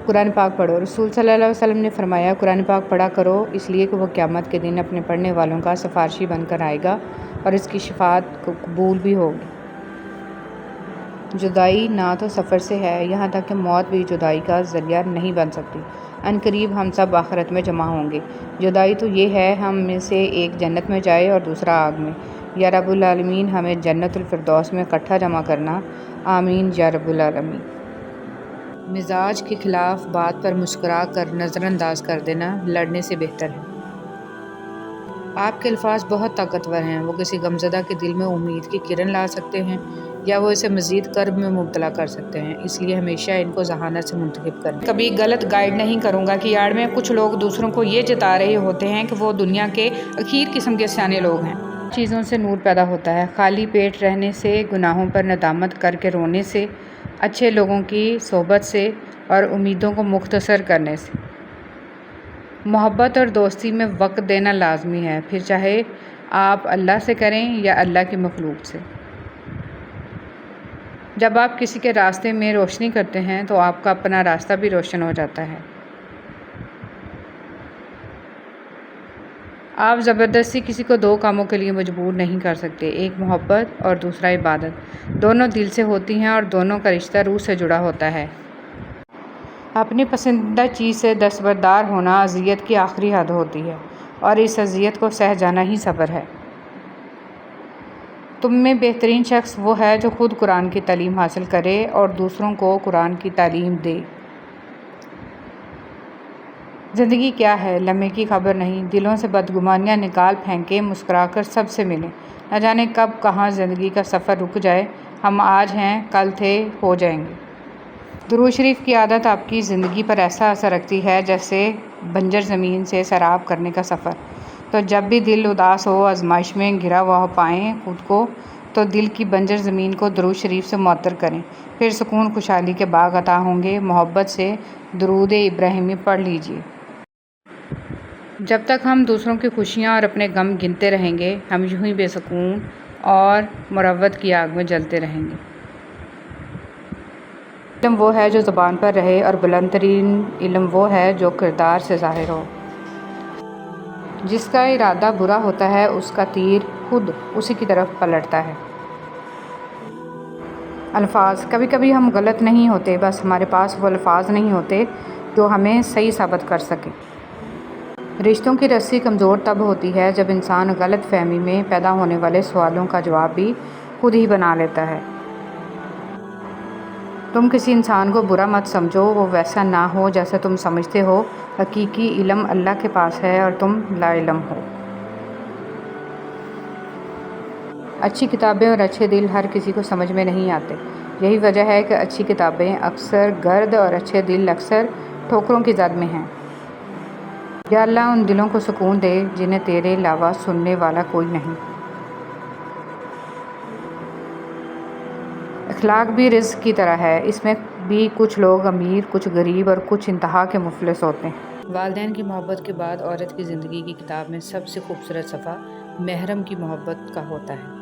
قرآن پاک پڑھو۔ رسول صلی اللہ علیہ وسلم نے فرمایا، قرآن پاک پڑھا کرو، اس لیے کہ وہ قیامت کے دن اپنے پڑھنے والوں کا سفارشی بن کر آئے گا اور اس کی شفاعت قبول بھی ہوگی۔ جدائی نہ تو سفر سے ہے، یہاں تک کہ موت بھی جدائی کا ذریعہ نہیں بن سکتی۔ عنقریب ہم سب آخرت میں جمع ہوں گے۔ جدائی تو یہ ہے، ہم میں سے ایک جنت میں جائے اور دوسرا آگ میں۔ یا رب العالمین ہمیں جنت الفردوس میں اکٹھا جمع کرنا، آمین یا رب العالمین۔ مزاج کے خلاف بات پر مسکرا کر نظر انداز کر دینا لڑنے سے بہتر ہے۔ آپ کے الفاظ بہت طاقتور ہیں، وہ کسی غمزدہ کے دل میں امید کی کرن لا سکتے ہیں یا وہ اسے مزید کرب میں مبتلا کر سکتے ہیں، اس لیے ہمیشہ ان کو ذہانت سے منتخب کریں۔ کبھی غلط گائیڈ نہیں کروں گا کہ آڑ میں کچھ لوگ دوسروں کو یہ جتا رہے ہوتے ہیں کہ وہ دنیا کے اخیر قسم کے سیانے لوگ ہیں۔ چیزوں سے نور پیدا ہوتا ہے، خالی پیٹ رہنے سے، گناہوں پر ندامت کر کے رونے سے، اچھے لوگوں کی صحبت سے اور امیدوں کو مختصر کرنے سے۔ محبت اور دوستی میں وقت دینا لازمی ہے، پھر چاہے آپ اللہ سے کریں یا اللہ کی مخلوق سے۔ جب آپ کسی کے راستے میں روشنی کرتے ہیں تو آپ کا اپنا راستہ بھی روشن ہو جاتا ہے۔ آپ زبردستی کسی کو دو کاموں کے لیے مجبور نہیں کر سکتے، ایک محبت اور دوسرا عبادت، دونوں دل سے ہوتی ہیں اور دونوں کا رشتہ روح سے جڑا ہوتا ہے۔ اپنی پسندیدہ چیز سے دستبردار ہونا اذیت کی آخری حد ہوتی ہے، اور اس اذیت کو سہ جانا ہی صبر ہے۔ تم میں بہترین شخص وہ ہے جو خود قرآن کی تعلیم حاصل کرے اور دوسروں کو قرآن کی تعلیم دے۔ زندگی کیا ہے، لمحے کی خبر نہیں، دلوں سے بدگمانیاں نکال پھینکیں، مسکرا کر سب سے ملیں۔ نہ جانے کب کہاں زندگی کا سفر رک جائے، ہم آج ہیں، کل تھے، ہو جائیں گے۔ درود شریف کی عادت آپ کی زندگی پر ایسا اثر رکھتی ہے جیسے بنجر زمین سے سیراب کرنے کا سفر۔ تو جب بھی دل اداس ہو، آزمائش میں گھرا ہوا پائیں خود کو، تو دل کی بنجر زمین کو درود شریف سے معطر کریں، پھر سکون خوشحالی کے باغ عطا ہوں گے۔ محبت سے درود ابراہیمی پڑھ لیجئے۔ جب تک ہم دوسروں کی خوشیاں اور اپنے غم گنتے رہیں گے، ہم یوں ہی بے سکون اور مروت کی آگ میں جلتے رہیں گے۔ علم وہ ہے جو زبان پر رہے، اور بلند ترین علم وہ ہے جو کردار سے ظاہر ہو۔ جس کا ارادہ برا ہوتا ہے، اس کا تیر خود اسی کی طرف پلٹتا ہے۔ الفاظ، کبھی کبھی ہم غلط نہیں ہوتے، بس ہمارے پاس وہ الفاظ نہیں ہوتے جو ہمیں صحیح ثابت کر سکیں۔ رشتوں کی رسی کمزور تب ہوتی ہے جب انسان غلط فہمی میں پیدا ہونے والے سوالوں کا جواب بھی خود ہی بنا لیتا ہے۔ تم کسی انسان کو برا مت سمجھو، وہ ویسا نہ ہو جیسا تم سمجھتے ہو۔ حقیقی علم اللہ کے پاس ہے اور تم لا علم ہو۔ اچھی کتابیں اور اچھے دل ہر کسی کو سمجھ میں نہیں آتے، یہی وجہ ہے کہ اچھی کتابیں اکثر گرد اور اچھے دل اکثر ٹھوکروں کی زد میں ہیں۔ یا اللہ ان دلوں کو سکون دے جنہیں تیرے علاوہ سننے والا کوئی نہیں۔ اخلاق بھی رزق کی طرح ہے، اس میں بھی کچھ لوگ امیر، کچھ غریب اور کچھ انتہا کے مفلس ہوتے ہیں۔ والدین کی محبت کے بعد عورت کی زندگی کی کتاب میں سب سے خوبصورت صفحہ محرم کی محبت کا ہوتا ہے۔